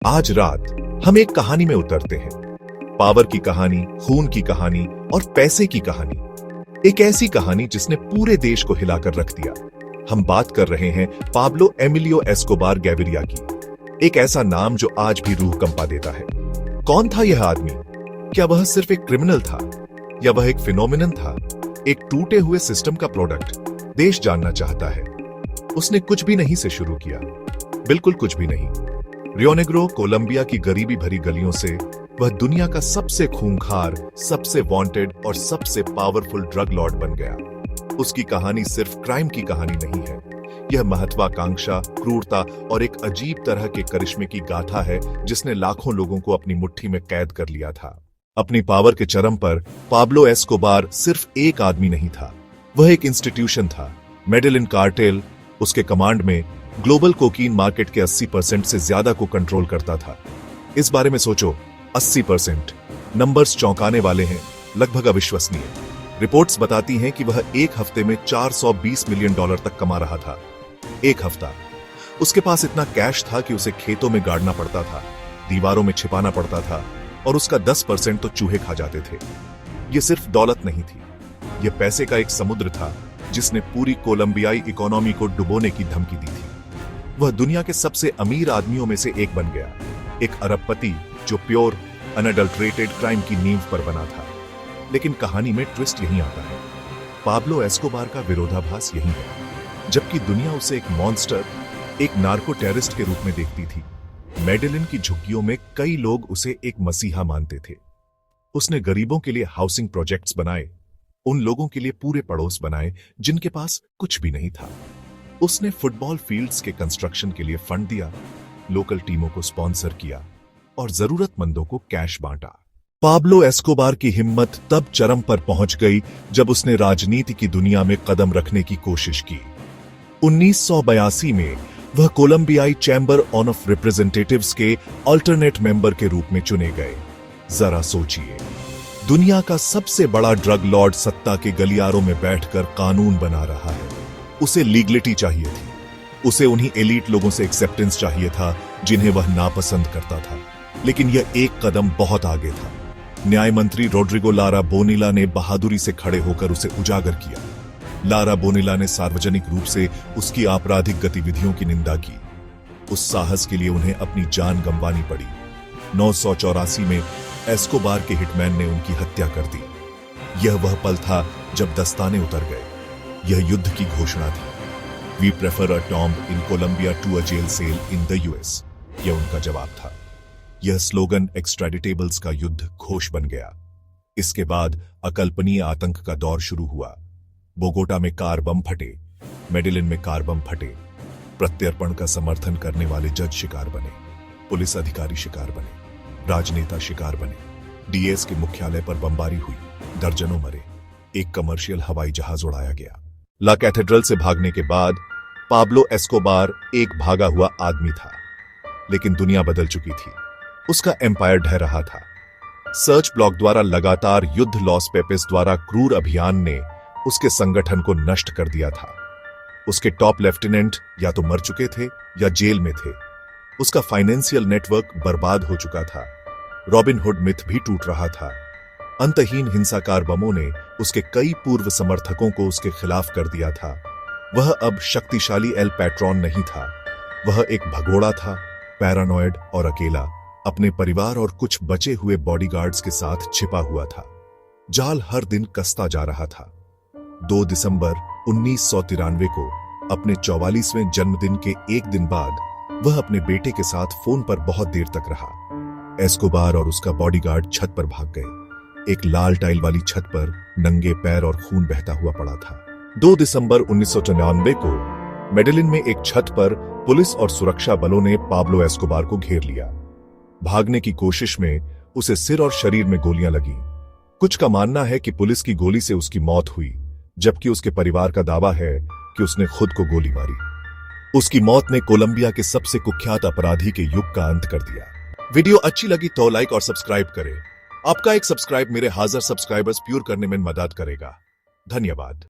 आज रात हम एक कहानी में उतरते हैं। पावर की कहानी, खून की कहानी और पैसे की कहानी। एक ऐसी कहानी जिसने पूरे देश को हिलाकर रख दिया। हम बात कर रहे हैं पाब्लो एमिलियो एस्कोबार गैविरिया की। एक ऐसा नाम जो आज भी रूह कंपा देता है। कौन था यह आदमी? क्या वह सिर्फ एक क्रिमिनल था या वह एक फिनोमिनन था, एक टूटे हुए सिस्टम का प्रोडक्ट? देश जानना चाहता है। उसने कुछ भी नहीं से शुरू किया, बिल्कुल कुछ भी नहीं। रियो नेग्रो, कोलंबिया की गरीबी भरी गलियों से वह दुनिया का सबसे खूंखार, सबसे वांटेड और सबसे पावरफुल ड्रग लॉर्ड बन गया। उसकी कहानी सिर्फ क्राइम की कहानी नहीं है, यह महत्वाकांक्षा, क्रूरता और एक अजीब तरह के करिश्मे की गाथा है जिसने लाखों लोगों को अपनी मुट्ठी में कैद कर लिया था। अपनी पावर के चरम पर पाब्लो एस्कोबार सिर्फ एक आदमी नहीं था, वह एक इंस्टीट्यूशन था। मेडेलिन कार्टेल उसके कमांड में ग्लोबल कोकीन मार्केट के 80% से ज्यादा को कंट्रोल करता था। इस बारे में सोचो, 80%। नंबर्स चौंकाने वाले हैं, लगभग अविश्वसनीय। रिपोर्ट्स बताती हैं कि वह एक हफ्ते में $420 मिलियन तक कमा रहा था। एक हफ्ता। उसके पास इतना कैश था कि उसे खेतों में गाड़ना पड़ता था, दीवारों में छिपाना पड़ता था और उसका 10% तो चूहे खा जाते थे। यह सिर्फ दौलत नहीं थी, यह पैसे का एक समुद्र था जिसने पूरी कोलंबियाई इकोनॉमी को डुबोने की धमकी दी थी। वह दुनिया के सबसे अमीर आदमियों में से एक बन गया, एक अरबपति जो प्योर अनअडल्टरेटेड क्राइम की नींव पर बना था। लेकिन कहानी में ट्विस्ट यहीं आता है। पाब्लो एस्कोबार का विरोधाभास यही है। जबकि दुनिया उसे एक मॉन्स्टर, एक नार्को टेररिस्ट के रूप में देखती थी, मेडेलिन की झुग्गियों में कई लोग उसे एक मसीहा मानते थे। उसने गरीबों के लिए हाउसिंग प्रोजेक्ट्स बनाए, उन लोगों के लिए पूरे पड़ोस बनाए जिनके पास कुछ भी नहीं था। उसने फुटबॉल फील्ड्स के कंस्ट्रक्शन के लिए फंड दिया, लोकल टीमों को स्पॉन्सर किया और जरूरतमंदों को कैश बांटा। पाब्लो एस्कोबार की हिम्मत तब चरम पर पहुंच गई जब उसने राजनीति की दुनिया में कदम रखने की कोशिश की। 1982 में वह कोलंबियाई चैम्बर ऑफ रिप्रेजेंटेटिव्स के अल्टरनेट मेंबर के रूप में चुने गए। जरा सोचिए, दुनिया का सबसे बड़ा ड्रग लॉर्ड सत्ता के गलियारों में बैठकर कानून बना रहा है। उसे लीगलिटी चाहिए थी, उसे उन्हीं एलीट लोगों से एक्सेप्टेंस चाहिए था जिन्हें वह नापसंद करता था। लेकिन यह एक कदम बहुत आगे था। न्याय मंत्री रोड्रिगो लारा बोनिला ने बहादुरी से खड़े होकर उसे उजागर किया। लारा बोनिला ने सार्वजनिक रूप से उसकी आपराधिक गतिविधियों की निंदा की। उस साहस के लिए उन्हें अपनी जान गंवानी पड़ी। 984 में एस्कोबार के हिटमैन ने उनकी हत्या कर दी। यह वह पल था जब दस्ताने उतर गए। यह युद्ध की घोषणा थी। We prefer a tomb in Colombia to a jail cell in the US, यह उनका जवाब था। यह स्लोगन एक्स्ट्राडिटेबल्स का युद्ध घोष बन गया। इसके बाद अकल्पनीय आतंक का दौर शुरू हुआ। बोगोटा में कार बम फटे, मेडेलिन में कार बम फटे। प्रत्यर्पण का समर्थन करने वाले जज शिकार बने, पुलिस अधिकारी शिकार बने, राजनेता शिकार बने। डीएस के मुख्यालय पर बमबारी हुई, दर्जनों मरे, एक कमर्शियल हवाई जहाज उड़ाया गया। ला कैथेड्रल से भागने के बाद पाब्लो एस्कोबार एक भागा हुआ आदमी था, लेकिन दुनिया बदल चुकी थी। उसका एम्पायर ढह रहा था। सर्च ब्लॉक द्वारा लगातार युद्ध लॉस पेपेस द्वारा क्रूर अभियान ने उसके संगठन को नष्ट कर दिया था। उसके टॉप लेफ्टिनेंट या तो मर चुके थे या जेल में थे। उसका फाइनेंशियल नेटवर्क बर्बाद हो चुका था। रॉबिन हुड मिथ भी टूट रहा था। अंतहीन हिंसाकार बमों ने उसके कई पूर्व समर्थकों को उसके खिलाफ कर दिया था। वह अब शक्तिशाली एल पैट्रॉन नहीं था, वह एक भगोड़ा था, पैरानॉयड और अकेला, अपने परिवार और कुछ बचे हुए बॉडीगार्ड्स के साथ छिपा हुआ था। जाल हर दिन कसता जा रहा था। 2 दिसंबर 1993 को अपने 44वें जन्मदिन के एक दिन बाद वह अपने बेटे के साथ फोन पर बहुत देर तक रहा। एस्कोबार और उसका बॉडीगार्ड छत पर भाग गए। एक लाल टाइल वाली छत पर नंगे पैर और खून बहता हुआ पड़ा था। 2 दिसंबर 1999 को मेडेलिन में एक छत पर पुलिस और सुरक्षा बलों ने पाब्लो एस्कोबार को घेर लिया। भागने की कोशिश में उसे सिर और शरीर में गोलियां लगीं। कुछ का मानना है कि पुलिस की गोली से उसकी मौत हुई, जबकि उसके परिवार का दावा है कि उसने खुद को गोली मारी। उसकी मौत ने कोलंबिया के सबसे कुख्यात अपराधी के युग का अंत कर दिया। वीडियो अच्छी लगी तो लाइक और सब्सक्राइब करें। आपका एक सब्सक्राइब मेरे 1000 सब्सक्राइबर्स प्यूर करने में मदद करेगा। धन्यवाद।